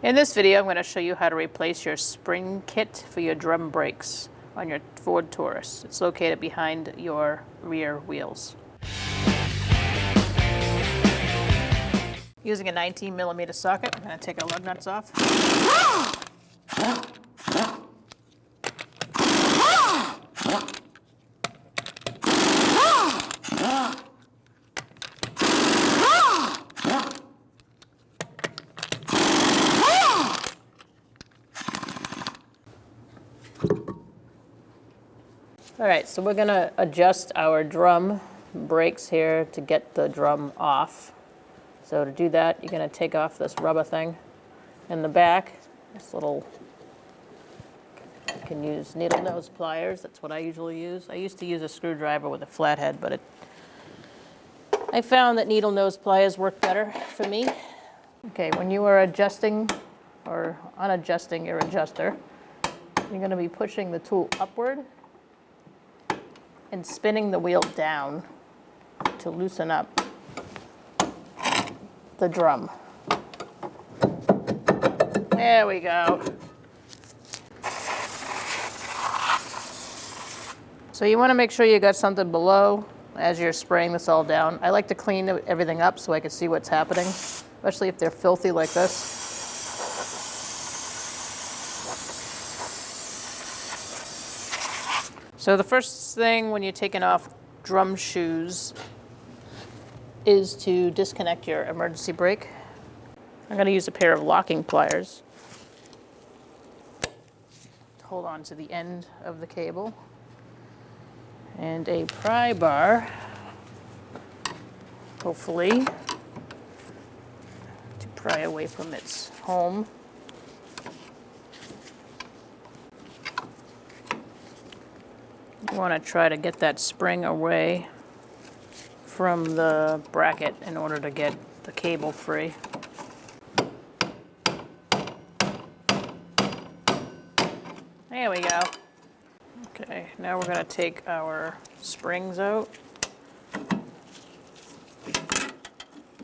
In this video, I'm going to show you how to replace your spring kit for your drum brakes on your Ford Taurus. It's located behind your rear wheels. Using a 19mm socket, I'm going to take our lug nuts off. All right, so we're gonna adjust our drum brakes here to get the drum off. So to do that, you're gonna take off this rubber thing in the back. This little, you can use needle nose pliers. That's what I usually use. I used to use a screwdriver with a flathead, but I found that needle nose pliers work better for me. Okay, when you are adjusting or unadjusting your adjuster, you're gonna be pushing the tool upward and spinning the wheel down to loosen up the drum. There we go. So you want to make sure you got something below as you're spraying this all down. I like to clean everything up so I can see what's happening, especially if they're filthy like this. So the first thing when you're taking off drum shoes is to disconnect your emergency brake. I'm going to use a pair of locking pliers to hold on to the end of the cable, and a pry bar, hopefully, to pry away from its home. You want to try to get that spring away from the bracket in order to get the cable free. There we go. Okay, now we're going to take our springs out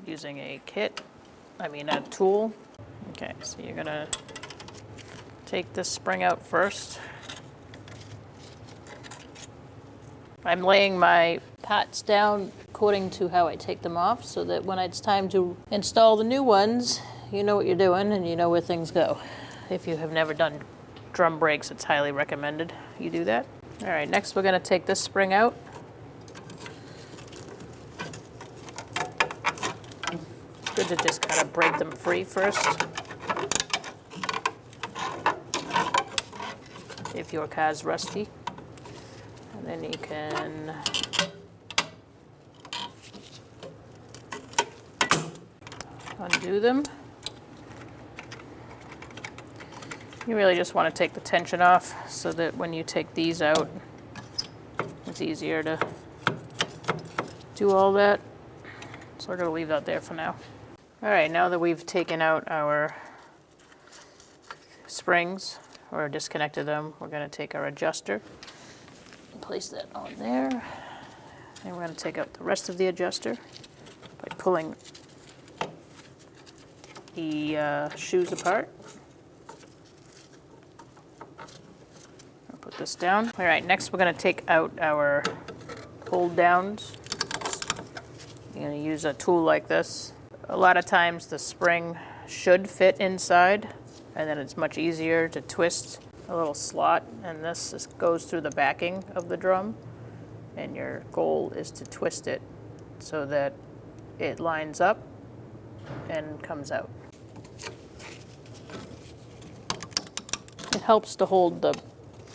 using a tool. Okay, so you're going to take this spring out first. I'm laying my parts down according to how I take them off so that when it's time to install the new ones, you know what you're doing and you know where things go. If you have never done drum brakes, it's highly recommended you do that. All right, next we're going to take this spring out. Good to just kind of break them free first. If your car's rusty. And then you can undo them. You really just want to take the tension off so that when you take these out, it's easier to do all that. So we're going to leave that there for now. All right, now that we've taken out our springs or disconnected them, we're going to take our adjuster. Place that on there, and we're going to take out the rest of the adjuster by pulling the shoes apart. I'll put this down. All right, next we're going to take out our hold downs. You're going to use a tool like this. A lot of times the spring should fit inside, and then it's much easier to twist a little slot, and this just goes through the backing of the drum, and your goal is to twist it so that it lines up and comes out. It helps to hold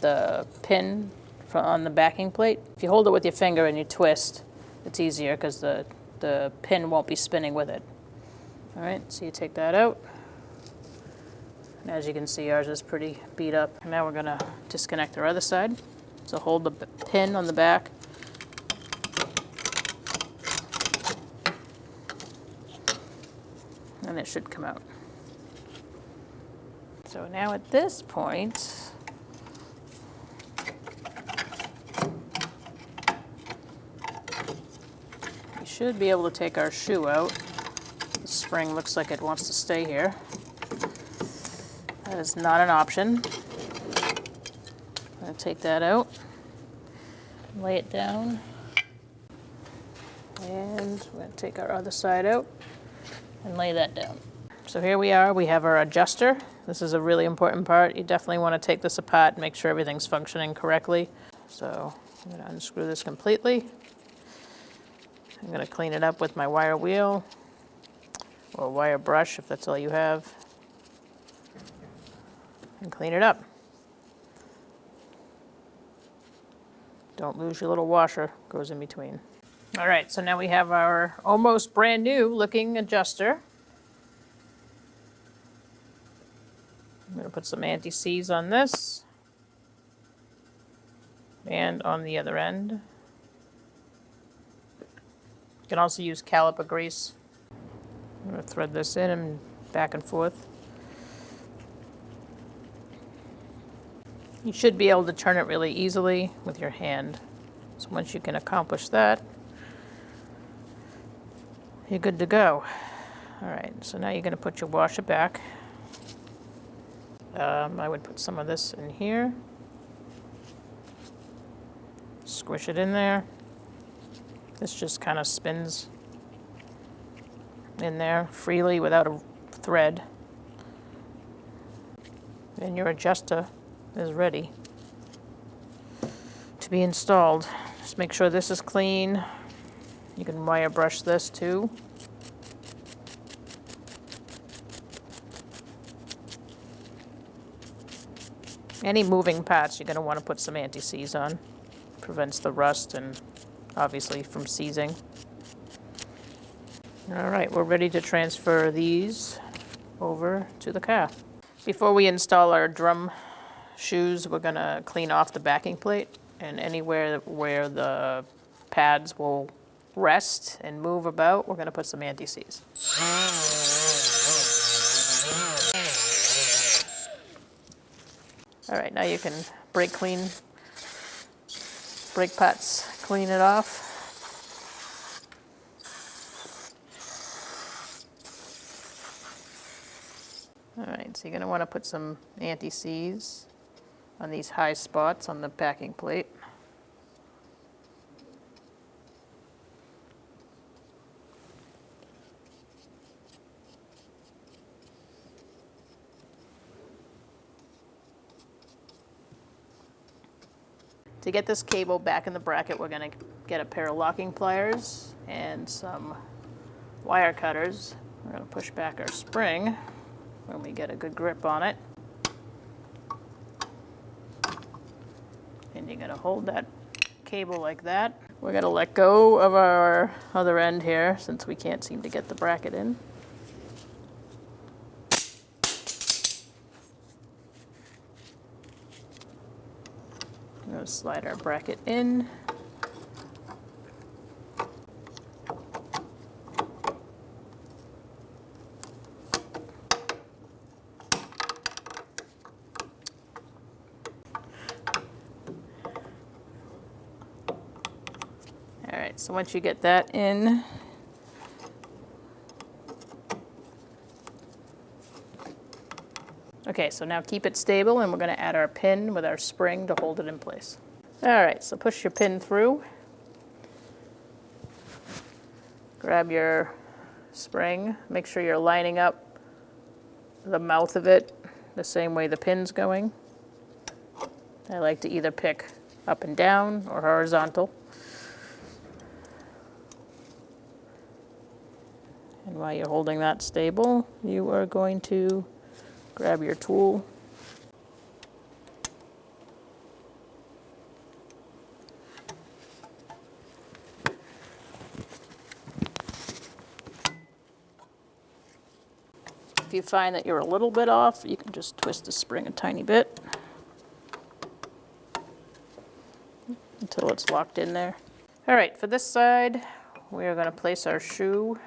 the pin on the backing plate. If you hold it with your finger and you twist, it's easier because the pin won't be spinning with it. All right, so you take that out. And as you can see, ours is pretty beat up. And now we're going to disconnect our other side. So hold the pin on the back. And it should come out. So now at this point, we should be able to take our shoe out. The spring looks like it wants to stay here. That is not an option. I'm going to take that out, lay it down, and we're going to take our other side out and lay that down. So here we are, we have our adjuster. This is a really important part. You definitely want to take this apart and make sure everything's functioning correctly. So I'm going to unscrew this completely. I'm going to clean it up with my wire wheel or wire brush if that's all you have, and clean it up. Don't lose your little washer, goes in between. All right, so now we have our almost brand new looking adjuster. I'm going to put some anti-seize on this and on the other end. You can also use caliper grease. I'm going to thread this in and back and forth. You should be able to turn it really easily with your hand. So once you can accomplish that, you're good to go. All right, so now you're going to put your washer back. I would put some of this in here. Squish it in there. This just kind of spins in there freely without a thread. And your adjuster is ready to be installed. Just make sure this is clean. You can wire brush this too. Any moving parts you're going to want to put some anti-seize on. Prevents the rust and obviously from seizing. All right, we're ready to transfer these over to the car. Before we install our drum shoes, we're going to clean off the backing plate, and anywhere where the pads will rest and move about, we're going to put some anti-seize. All right, now you can brake pads, clean it off. All right, so you're going to want to put some anti-seize on these high spots on the backing plate. To get this cable back in the bracket, we're going to get a pair of locking pliers and some wire cutters. We're going to push back our spring when we get a good grip on it. And you're going to hold that cable like that. We're going to let go of our other end here since we can't seem to get the bracket in. I'm going to slide our bracket in. All right, so once you get that in, okay, so now keep it stable, and we're going to add our pin with our spring to hold it in place. All right, so push your pin through. Grab your spring. Make sure you're lining up the mouth of it the same way the pin's going. I like to either pick up and down or horizontal. And while you're holding that stable, you are going to grab your tool. If you find that you're a little bit off, you can just twist the spring a tiny bit until it's locked in there. All right, for this side, we are going to place our shoe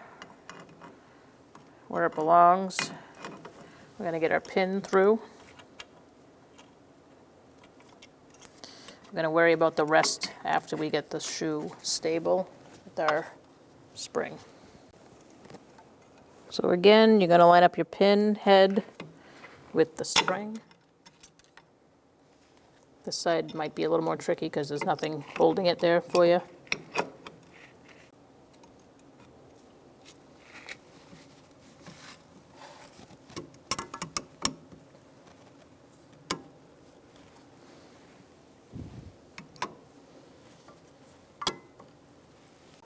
where it belongs. We're going to get our pin through. We're going to worry about the rest after we get the shoe stable with our spring. So again, you're going to line up your pin head with the spring. This side might be a little more tricky because there's nothing holding it there for you.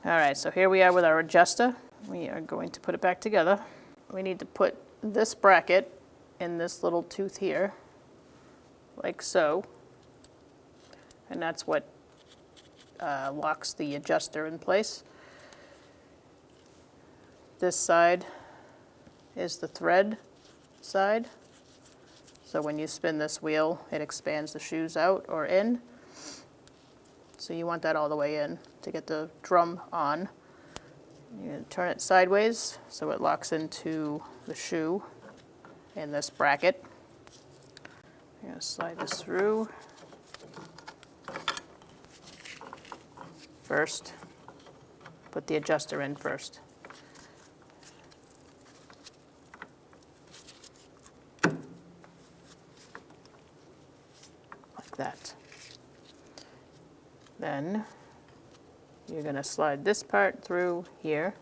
All right, so here we are with our adjuster. We are going to put it back together. We need to put this bracket in this little tooth here, like so. And that's what locks the adjuster in place. This side is the thread side. So when you spin this wheel, it expands the shoes out or in. So you want that all the way in to get the drum on. You're going to turn it sideways so it locks into the shoe in this bracket. You're going to slide this through. First, put the adjuster in first. Like that. Then you're going to slide this part through here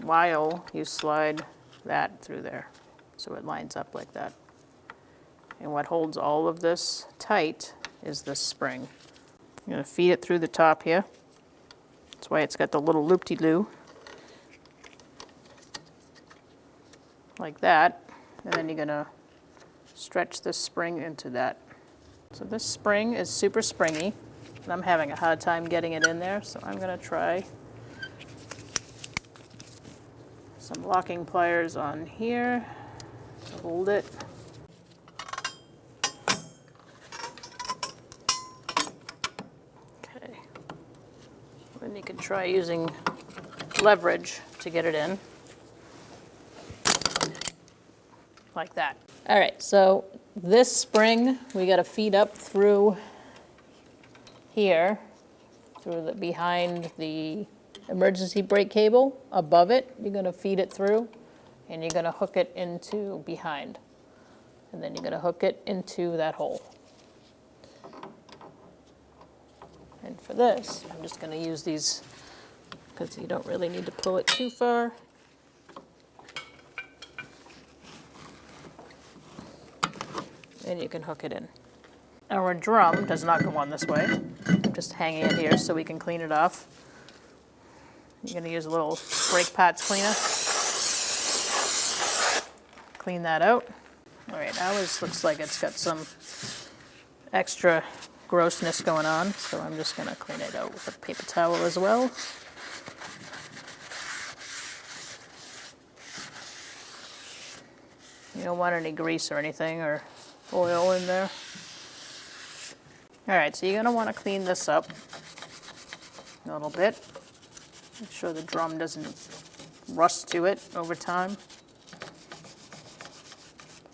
while you slide that through there so it lines up like that. And what holds all of this tight is this spring. You're going to feed it through the top here. That's why it's got the little loop-de-loo. Like that. And then you're going to stretch this spring into that. So this spring is super springy, and I'm having a hard time getting it in there, so I'm going to try some locking pliers on here to hold it. Then you can try using leverage to get it in, like that. All right, so this spring we got to feed up through here, through the behind the emergency brake cable. Above it, you're going to feed it through, and you're going to hook it into behind, and then you're going to hook it into that hole. And for this, I'm just going to use these because you don't really need to pull it too far. And you can hook it in. Our drum does not go on this way. I'm just hanging it here so we can clean it off. You're going to use a little brake pads cleaner. Clean that out. All right, ours looks like it's got some extra grossness going on, so I'm just going to clean it out with a paper towel as well. You don't want any grease or anything or oil in there. All right, so you're going to want to clean this up a little bit. Make sure the drum doesn't rust to it over time.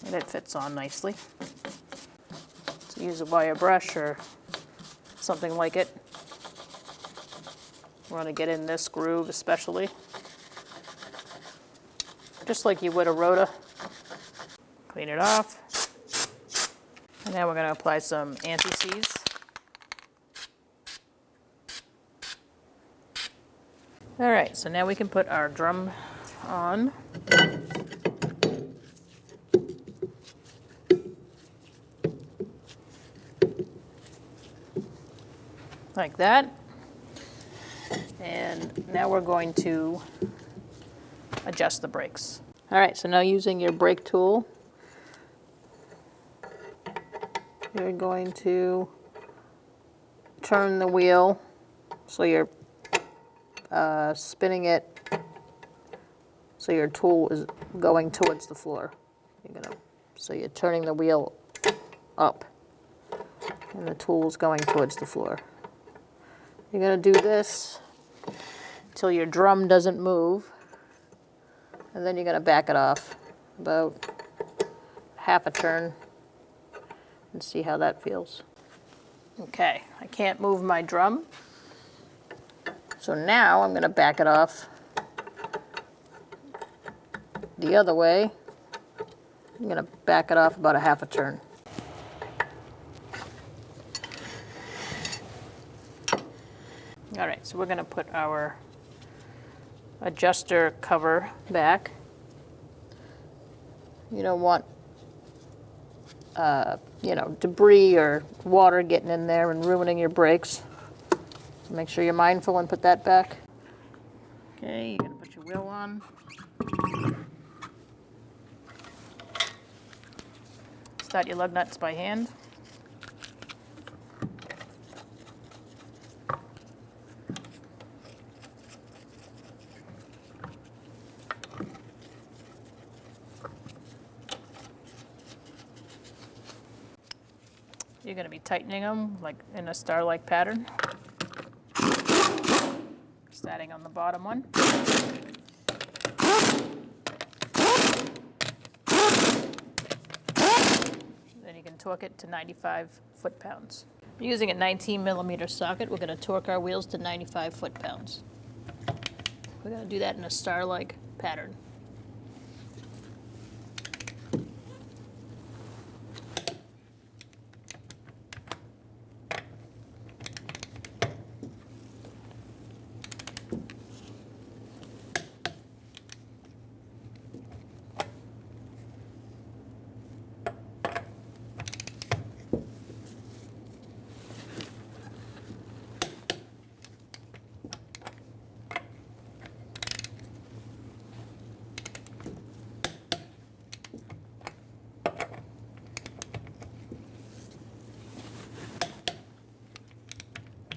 And it fits on nicely. So use a wire brush or something like it. We want to get in this groove especially. Just like you would a rotor. Clean it off. And now we're going to apply some anti-seize. All right, so now we can put our drum on. Like that. And now we're going to adjust the brakes. All right, so now using your brake tool, you're going to turn the wheel so you're spinning it so your tool is going towards the floor. So you're turning the wheel up and the tool is going towards the floor. You're going to do this until your drum doesn't move, and then you're going to back it off about half a turn and see how that feels. Okay, I can't move my drum, so now I'm going to back it off the other way I'm going to back it off about a half a turn. All right, so we're going to put our adjuster cover back. You don't want debris or water getting in there and ruining your brakes. So make sure you're mindful and put that back. Okay, you're going to put your wheel on. Start your lug nuts by hand. You're going to be tightening them like in a star-like pattern. Starting on the bottom one. Then you can torque it to 95 foot-pounds. Using a 19mm socket, we're going to torque our wheels to 95 foot-pounds. We're going to do that in a star-like pattern.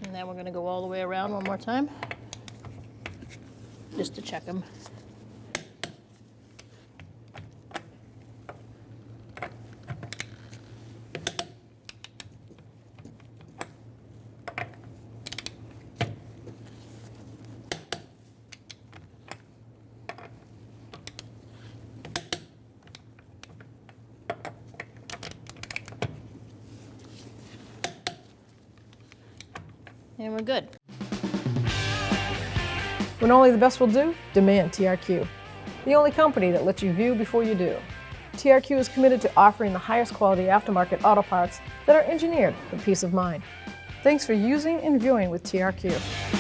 And then we're going to go all the way around one more time, just to check them. And we're good. When only the best will do, demand TRQ. The only company that lets you view before you do. TRQ is committed to offering the highest quality aftermarket auto parts that are engineered for peace of mind. Thanks for using and viewing with TRQ.